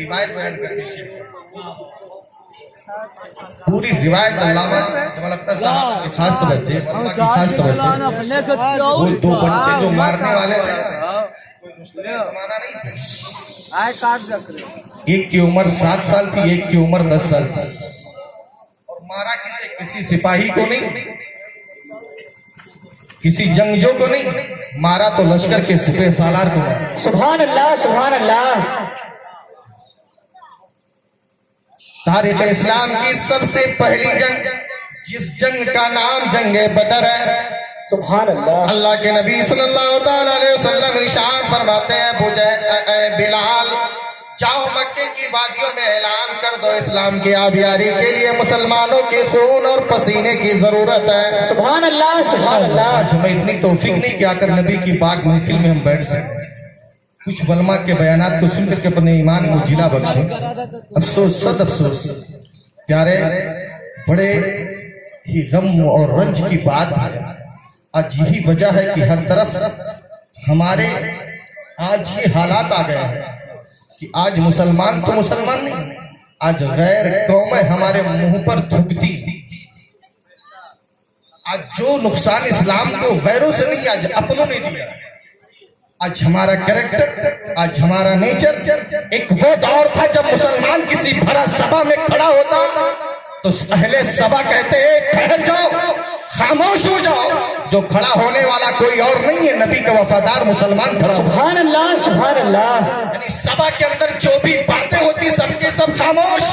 روایت بیان کرتے ہیں پوری روایت علامہ جمال اختر صاحب کی خاص توجہ علماء کی خاص توجہ وہ دو بچے جو مارنے والے تھے کوئی مشکل زمانہ نہیں تھا ایک کی عمر 7 سال تھی ایک کی عمر 10 سال تھی اور مارا کسی سپاہی کو نہیں کسی جنگجو کو نہیں مارا تو لشکر کے سپہ سالار کو مارا سبحان اللہ سبحان اللہ تاریخ اسلام کی سب سے پہلی جنگ جس جنگ کا نام جنگ بدر ہے سبحان اللہ اللہ کے نبی صلی اللہ تعالی علیہ وسلم ارشاد فرماتے ہیں اے بلال جاؤ مکے کی وادیوں میں اعلان کر دو اسلام کی آبیاری کے لیے مسلمانوں کے خون اور پسینے کی ضرورت ہے سبحان اللہ سبحان اللہ آج ہمیں اتنی توفیق نہیں کہ آ کر نبی کی پاک محفل میں ہم بیٹھ سکیں کچھ علماء کے بیانات کو سن کر کے اپنے ایمان کو جلا بخشیں افسوس صد افسوس پیارے بڑے ہی غم اور رنج کی بات ہے آج یہی وجہ ہے کہ ہر طرف ہمارے آج یہ حالات آ گئے ہیں کہ آج مسلمان تو مسلمان نہیں آج غیر قومیں ہمارے منہ پر تھوکتی آج جو نقصان اسلام کو غیروں سے نہیں آج اپنوں نے دیا آج ہمارا کریکٹر آج ہمارا نیچر ایک وہ دور تھا جب مسلمان کسی بھرا سبا میں کھڑا ہوتا تو اہل سبا کہتے ٹھہر جاؤ خاموش ہو جاؤ جو کھڑا ہونے والا کوئی اور نہیں ہے نبی کا وفادار مسلمان کھڑا سبحان اللہ سبحان اللہ یعنی سبا کے اندر جو بھی باتیں ہوتی سب کے سب خاموش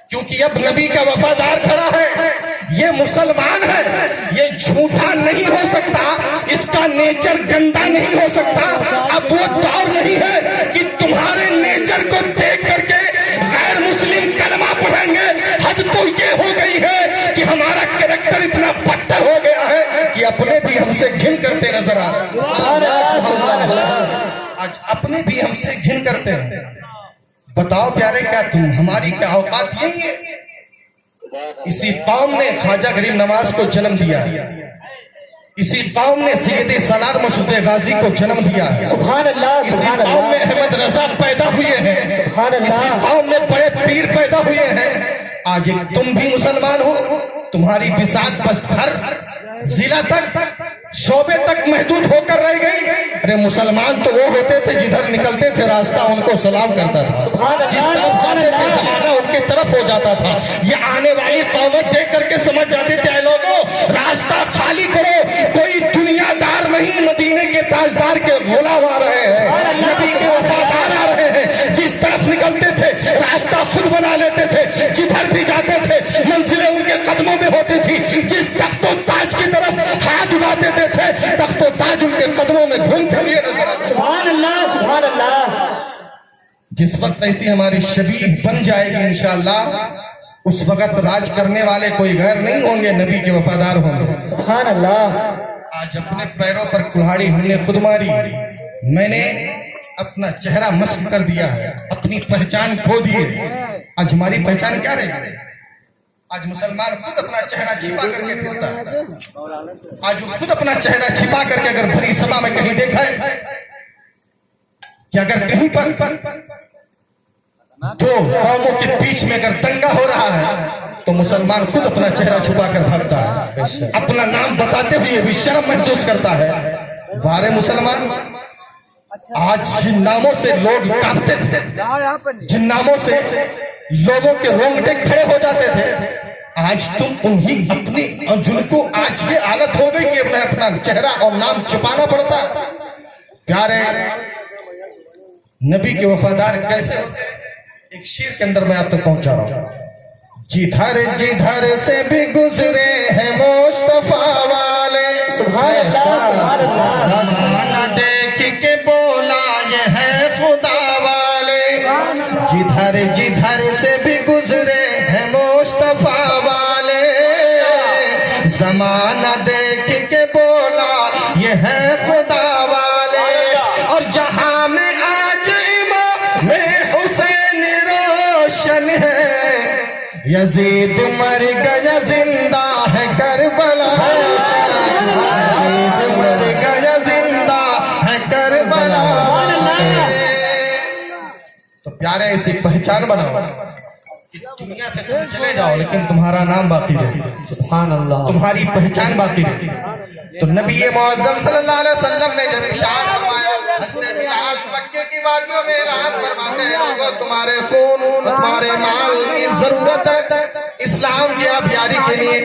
کیونکہ اب نبی کا وفادار کھڑا ہے یہ مسلمان ہے یہ جھوٹا نہیں ہو سکتا اس کا نیچر گندا نہیں ہو سکتا اب وہ دور نہیں ہے کہ تمہارے نیچر کو دیکھ کر کے غیر مسلم کلمہ پڑھیں گے حد تو یہ ہو گئی ہے کہ ہمارا کریکٹر اتنا بدتر ہو گیا ہے کہ اپنے بھی ہم سے گھن کرتے نظر آ رہے ہیں آج اپنے بھی ہم سے گھن کرتے ہیں بتاؤ پیارے کیا تم ہماری کیا اوقات یہی ہے اسی قوم نے خواجہ غریب نواز کو جنم دیا اسی قوم نے سید سالار مسعود غازی کو جنم دیا سبحان اللہ اسی قوم میں احمد رضا پیدا ہوئے ہیں اسی قوم میں بڑے پیر پیدا ہوئے ہیں آج ایک تم بھی مسلمان ہو تمہاری بساط بس ہر ضلع تک شعبے تک محدود ہو کر رہ گئی ارے مسلمان تو وہ ہوتے تھے جدھر نکلتے تھے راستہ ان کو سلام کرتا تھا جس طرف جاتے تھے زمانہ ان کی طرف ہو جاتا تھا یہ آنے والی قومت دیکھ کر کے سمجھ جاتے تھے اے لوگوں راستہ خالی کرو کوئی دنیا دار نہیں مدینے کے تاجدار کے غلام آ رہے ہیں نبی کے وفادار آ رہے ہیں جس طرف نکلتے تھے راستہ خود بنا لیتے تھے جدھر بھی جاتے تھے منزلیں ان کے قدموں میں ہوتی تھی جس تخت و تاج کی طرف ہاتھ اٹھاتے تھے تخت و تاج ان کے قدموں میں گھومتے ہوئے نظر آتے سبحان اللہ سبحان اللہ جس وقت ایسی ہماری شبیہ بن جائے گی انشاءاللہ اس وقت راج کرنے والے کوئی غیر نہیں ہوں گے نبی کے وفادار ہوں گے سبحان اللہ آج اپنے پیروں پر کلہاڑی ہم نے خود ماری میں نے اپنا چہرہ مسخ کر دیا ہے اپنی پہچان کھو دیے آج ہماری پہچان کیا رہے گی آج مسلمان خود اپنا چہرہ چھپا کر کے پھرتا ہے آج وہ خود اپنا چہرہ چھپا کر کے اگر بھری سبا میں کہیں دیکھا ہے کہ اگر کہیں پر دو قوموں کے بیچ میں اگر دنگا ہو رہا ہے تو مسلمان خود اپنا چہرہ چھپا کر بھاگتا ہے اپنا نام بتاتے ہوئے بھی شرم محسوس کرتا ہے وارے مسلمان آج جن ناموں سے لوگ کانپتے تھے جن ناموں سے لوگوں کے رونگٹے کھڑے ہو جاتے تھے آج تم انہی اپنی اور جن کو آج یہ حالت ہو گئی کہ انہیں اپنا چہرہ اور نام چھپانا پڑتا ہے پیارے نبی کے وفادار کیسے ہوتے ہیں ایک شعر کے اندر میں آپ تک پہنچا رہا ہوں جدھر جدھر سے بھی گزرے ہیں مصطفیٰ والے سبحان اللہ زمانہ دیکھ کے بولا یہ ہے خدا والے جدھر جدھر سے بھی گزرے ہیں مصطفیٰ والے زمانہ دیکھ کے بولا یہ ہے خدا والے اور جہاں میں آج امام حسین روشن ہے یزید مر گیا زندہ ہے کربلا یزید مر گیا زندہ ہے کربلا تو प्यारे ऐसी पहचान बनाओ कि दुनिया से तुम चले जाओ लेकिन तुम्हारा नाम बाकी रहे, सुभान अल्लाह। तुम्हारी पहचान बाकी रहे। तो नबी मुअज्जम सल्लल्लाहु अलैहि वसल्लम ने जब इरशाद फरमाया, हज़रत बिलाल मक्के की वादियों में ऐलान फरमाते हैं, लोगों तुम्हारे खून और तुम्हारे माल की जरूरत है इस्लाम की आबियारी के लिए।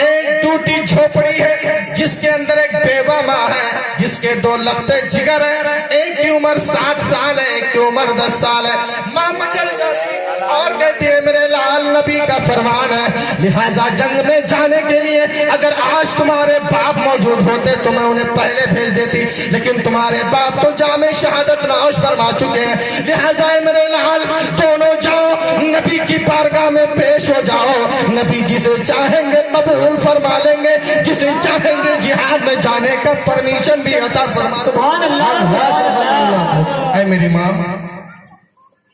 एक टूटी झोपड़ी है जिसके अंदर एक बेवा माँ है, जिसके 2 लत्ते जिगर है, एक की उम्र 7 साल है, एक की उम्र 10 साल है। माँ मचल जाती और कहती है मेरे लाल नबी का फरमान है, लिहाजा जंग में जाने के लिए अगर आज तुम्हारे बाप मौजूद होते तो मैं उन्हें पहले भेज देती, लेकिन तुम्हारे बाप तो जामे शहादत नौश फरमा चुके हैं। लिहाजा मेरे लाल दोनों जाओ, नबी की बारगाह में पेश हो जाओ। नबी जिसे चाहेंगे कबूल फरमा लेंगे, जिसे चाहेंगे जिहाद में जाने का परमिशन भी अता फरमा। सुभान अल्लाह। ऐ मेरी माँ,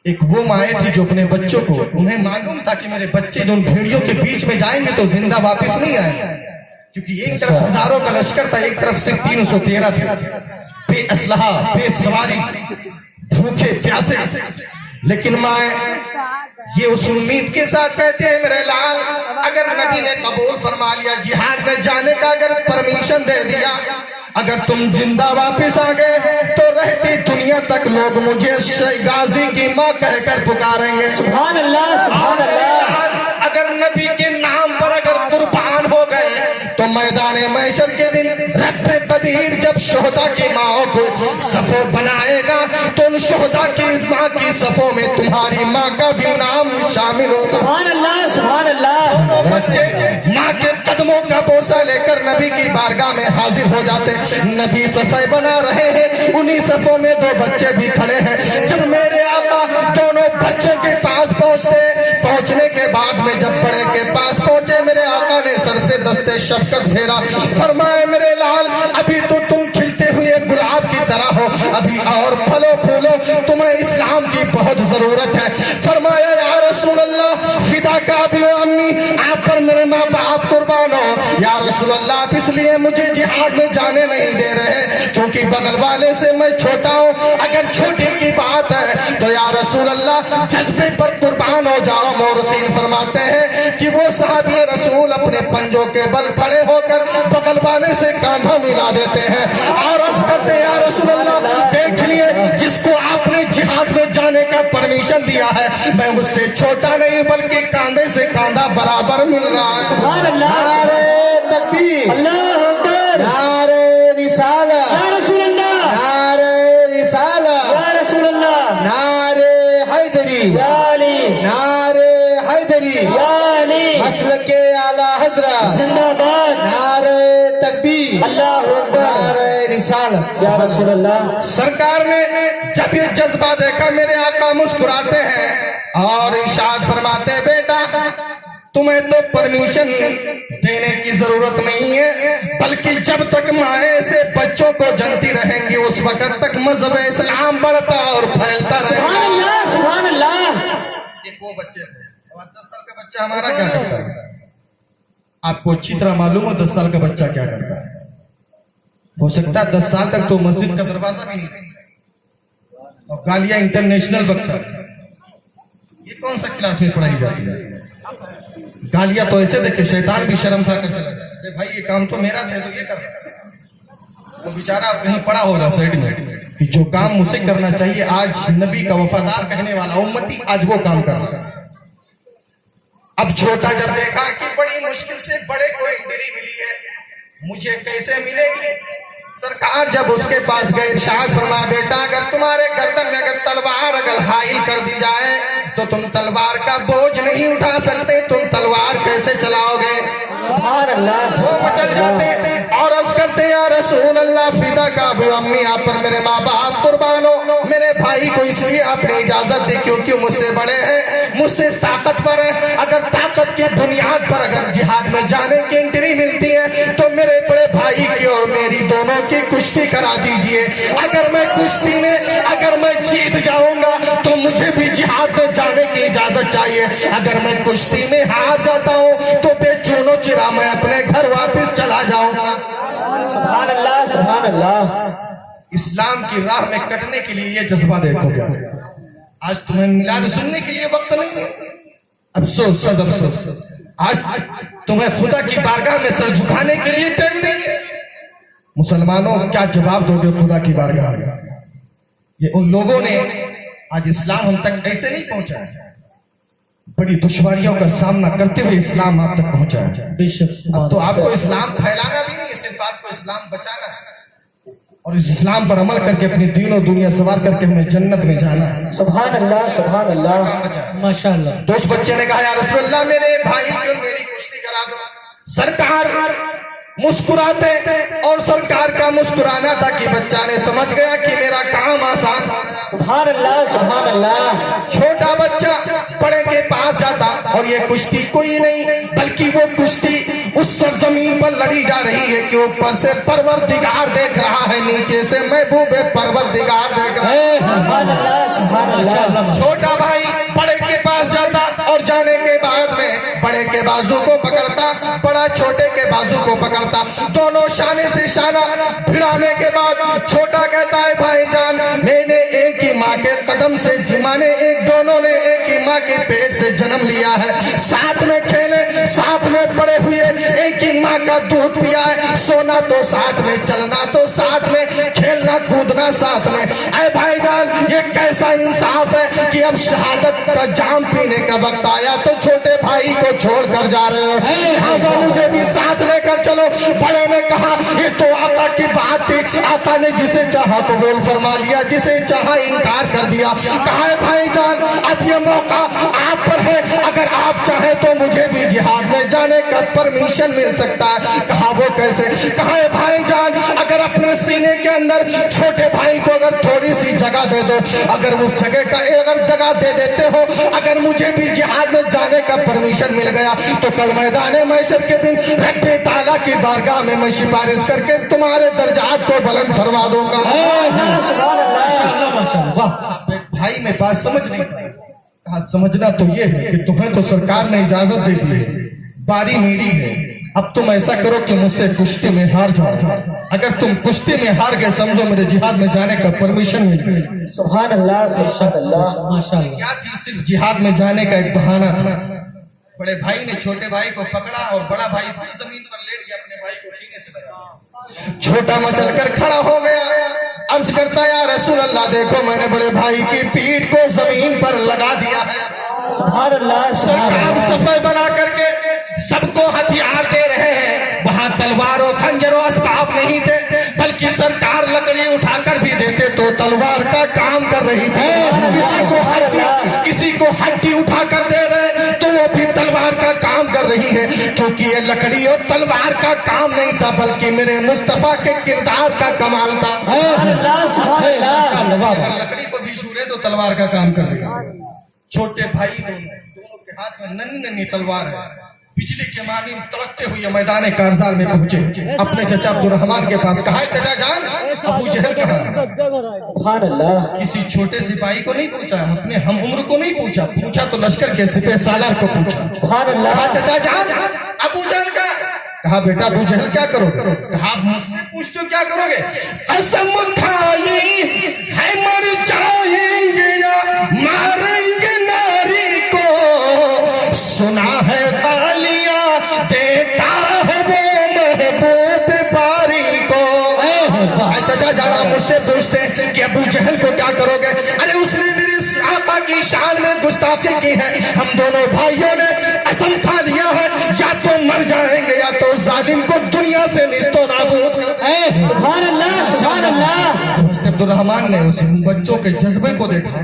एक वो माए थी जो अपने बच्चों को, उन्हें मालूम था कि मेरे बच्चे जो उन भेड़ियों के बीच में जाएंगे तो जिंदा वापस नहीं आएंगे, क्योंकि एक तरफ हजारों का लश्कर था, एक तरफ सिर्फ 313 थे, बेअसलहा बेसवारी, भूखे प्यासे। लेकिन माए ये उस उम्मीद के साथ कहते हैं मेरे लाल, अगर नबी ने कबूल फरमा लिया, जिहाद में जाने का अगर परमिशन दे दिया, अगर तुम जिंदा वापस आ गए तो रहती दुनिया तक लोग मुझे शहीद गाजी की माँ कहकर पुकारेंगे। सुभान अल्लाह, सुभान अल्लाह। अगर नबी के नाम पर अगर कुर्बान हो गए तो मैदान महशर के दिन रब्बे कदीर जब शोहदा की माओ को सफो बनाएगा तो उन शोहदा की माँ की सफों में तुम्हारी माँ का भी नाम शामिल हो। सुभान अल्लाह, सुभान अल्लाह। दोनों बच्चे माँ के कदमों का बोसा लेकर नबी की बारगाह में हाजिर हो जाते। नबी सफाई बना रहे हैं, उन्हीं सफों में 2 बच्चे भी खड़े हैं। जब मेरे आका दोनों बच्चों के पास पहुंचने के बाद में जब बड़े के पास पहुंचे, मेरे आका ने सर से दस्ते शफकत फेरा, फरमाए मेरे लाल अभी तो तुम खिलते हुए गुलाब की तरह हो, अभी और फलो फूलो, तुम्हें इस्लाम की बहुत जरूरत है। फरमाया या रसूल अल्लाह फिदा का भी हो अम्मी, आप पर मेरे माँ बाप कुर्बान हो। या रसूल अल्लाह आप इसलिए मुझे जिहाद में जाने नहीं दे रहे क्योंकि बगल वाले से मैं छोटा हूँ, अगर छोटे की बात है तो या रसूल अल्लाह जज्बे पर कुर्बान हो जाओ। मोरखीन फरमाते हैं कि वो साहबी रसूल अपने पंजों के बल खड़े होकर बगल वाले से कांधा मिला देते हैं और अर्ज करते हैं या रसूल अल्लाह देख लिए जिसको आपने जिहाद में जाने का परमिशन दिया है मैं उससे छोटा नहीं बल्कि कांधे से कांधा बराबर मिल रहा है। सुभान अल्लाह। नारे तकबीर, अल्लाहु अकबर। नारे रिसाला, या रसूल अल्लाह, नारे रिसाला, या रसूल अल्लाह, नारे हैदरी, या अली, नारे हैदरी, या अली, मसलके आला हजरा, जिंदाबाद, नारे तकबीर, अल्लाहु अकबर, नारे रिसालत। या रसूल अल्लाह। सरकार ने जब ये जज्बा देखा मेरे आका मुस्कुराते हैं और इरशाद फरमाते हैं बेटा तुम्हें तो परमिशन देने की जरूरत नहीं है, बल्कि जब तक माए से बच्चों को जनती रहेंगी उस वक्त तक मजहब इस्लाम बढ़ता और फैलता सुभान रहेगा। अल्लाह, सुभान अल्लाह। ये वो बच्चे थे। अब 10 साल का बच्चा हमारा क्या करता है? आपको अच्छी तरह मालूम हो 10 साल का बच्चा क्या करता है। हो सकता है 10 साल तक तो मस्जिद का दरवाजा भी नहीं और गालियां इंटरनेशनल बकता है। ये कौन सा क्लास में पढ़ाई जाती है? गालियां तो ऐसे देखे शैतान भी शर्म खा कर चला जाए, अरे भाई ये काम तो मेरा था तो ये कर। वो बेचारा कहीं पड़ा होगा साइड में कि जो काम मुझसे करना चाहिए, आज नबी का वफादार कहने वाला उम्मती आज वो काम कर रहा है। अब छोटा जब देखा कि बड़ी मुश्किल से बड़े को इंजरी मिली है, मुझे कैसे मिलेगी? सरकार जब उसके पास गए इरशाद फरमाया बेटा अगर तुम्हारे गर्दन में अगर तलवार अगर हाइल कर दी जाए तो तुम तलवार का बोझ नहीं उठा सकते, तुम तलवार कैसे चलाओगे? सुभान अल्लाह। वो मचल जाते और अर्ज करते या रसूल अल्लाह फिदा का भी अम्मी आप पर मेरे माँ बाप कुर्बान हो। मेरे भाई को इसलिए आपने इजाजत दी क्योंकि मुझसे बड़े हैं, मुझसे ताकतवर है। अगर ताकत की बुनियाद पर अगर जिहाद में जाने की एंट्री मिलती है तो मेरे बड़े भाई की और मेरी दोनों की कुश्ती करा दीजिए। अगर मैं कुश्ती में अगर मैं जीत जाऊंगा तो मुझे भी जिहाद में जाने की इजाजत चाहिए। अगर मैं कुश्ती में हार जाता हूँ तो बेचूनो चिरा मैं अपने घर वापस चला जाऊंगा। सुभान अल्लाह, सुभान अल्लाह। इस्लाम की राह में कटने के लिए ये जज्बा देखो क्या। आज तुम्हें मिलाद सुनने के लिए वक्त नहीं है। अफसोस सद अफसोस, आज तुम्हें खुदा की बारगाह में सर झुकाने के लिए टाइम नहीं है। मुसलमानों, क्या जवाब दोगे खुदा की बारगाह में? ये उन लोगों ने आज इस्लाम हम तक ऐसे नहीं पहुंचा है, बड़ी दुश्वारियों का सामना करते हुए इस्लाम आप तक पहुंचा है। अब तो आपको इस्लाम फैलाना भी नहीं है, सिर्फ आपको इस्लाम बचाना है और इस इस्लाम पर अमल करके अपनी दीन और दुनिया सवार करके हमें जन्नत में जाना है। सुभान अल्लाह माशाअल्लाह। तो उस बच्चे ने कहा, या रसूलल्लाह मेरे भाई को मेरी कुश्ती करा दो। सरकार मुस्कुराते और सरकार का मुस्कुराना था कि बच्चा ने समझ गया कि मेरा काम आसान हो गया। सुभान अल्लाह सुभान अल्लाह। छोटा बच्चा बड़े के पास जाता और ये कुश्ती कोई नहीं बल्कि वो कुश्ती उस सरजमीन पर लड़ी जा रही है कि ऊपर से परवरदिगार देख रहा है, नीचे से महबूब परवरदिगार देख रहा है। सुभान अल्लाह सुभान अल्लाह। छोटा भाई बड़े के पास जाता और जाने के बाद में बड़े के बाजू को पकड़ता, बड़ा छोटे के बाजू को पकड़ता, दोनों शाने से शाना भिड़ाने के बाद छोटा कहता है, भाईजान मैंने एक ही माँ के कदम से, माने एक दोनों ने एक ही माँ के पेट से जन्म लिया है, साथ में खेले साथ में बड़े हुए, एक ही माँ का दूध पिया है, सोना तो साथ में, चलना तो साथ में, खेलना कूदना साथ में। ऐ भाईजान ये कैसा इंसाफ है कि अब शहादत का जाम पीने का वक्त आया तो छोटे भाई को छोड़ कर जा रहे हो, लिहाजा मुझे भी साथ लेकर चलो। बड़े ने कहा, ये तो आका की बात थी, आका ने जिसे चाहा तो बोल फरमा लिया, जिसे चाहा इनकार कर दिया। कहा है भाईजान अब ये मौका आप पर है, अगर आप चाहे तो मुझे भी जिहाद में जाने का परमिशन मिल सकता है। कहा वो कैसे? कहा है भाईजान अगर अपने सीने के अंदर छोटे भाई को अगर थोड़ी सी जगह दे दो, अगर उस जगह का अगर जगह दे देते हो, अगर मुझे भी जिहाद में जाने का परमिशन मिल गया तो कल मैदान महशर के दिन रब्बे ताला की बारगाह में मैं सिफारिश करके तुम्हारे दर्जात को बुलंद फरमा दूंगा। वाह भाई में बात समझ नहीं पाई। कहा समझना तो ये है कि तुम्हें तो सरकार ने इजाजत दे दी है, बारी मेरी है, अब तुम ऐसा करो कि मुझसे कुश्ती में हार जाओ। अगर तुम कुश्ती में हार गए समझो मेरे जिहाद में जाने का परमिशन मिल गया। सुभान अल्लाह सुभान अल्लाह माशाअल्लाह। क्या थी? सिर्फ जिहाद में जाने का एक बहाना था। बड़े भाई ने छोटे भाई को पकड़ा और बड़ा भाई जमीन पर लेट गया, अपने भाई को सीने से लगा। छोटा मचल कर खड़ा हो गया, अर्ज करता या रसूल अल्लाह देखो मैंने बड़े भाई की पीठ को जमीन पर लगा दिया है। सुभान अल्लाह। सरकार सफाई बना करके सबको हथियार दे रहे हैं, वहाँ तलवारों खंजरों असबाब नहीं थे, बल्कि सरकार लकड़ी उठाकर भी देते तो तलवार का काम कर रही थी। किसी को हड्डी उठाकर दे रहे तो वो भी तलवार का काम कर रही है, क्योंकि ये लकड़ी और तलवार का काम नहीं था बल्कि मेरे मुस्तफा के किरदार का कमाल था। अगर लकड़ी को भी छूरे तो तलवार का काम कर रही है। छोटे भाई दोनों के हाथ में नन्ही नन्ही तलवार है, बिजली के मानी तड़कते हुए मैदान कारजार में पहुंचे, अपने चचा अब्दुर्रहमान के पास। कहा चचा जान अबू जहल कहाँ है? सुभान अल्लाह। किसी छोटे सिपाही को नहीं पूछा, अपने हम उम्र को नहीं पूछा, पूछा तो लश्कर के सिपह सालार को पूछा। सुभान अल्लाह। चचा जान अबू जहल का? कहा बेटा अबू जहल क्या करोगे? कहा मुझसे पूछते हो क्या करोगे? कसम खाई है मर जाएंगे या मारेंगे नारी को, सुना है गालियां देता है वो महबूब बारी को। चचा जाना मुझसे पूछते कि अबू जहल को क्या करोगे? अरे उसने मेरी आका की शान में गुस्ताखी की है, हम दोनों भाइयों ने कसम खा लिया है या तो मर जाएंगे या तो जालिम को दुनिया से निस्तो नाबूद। सुभान अल्लाह सुभान अल्लाह। अब्दुर्रहमान ने उस बच्चों के जज्बे को देखा,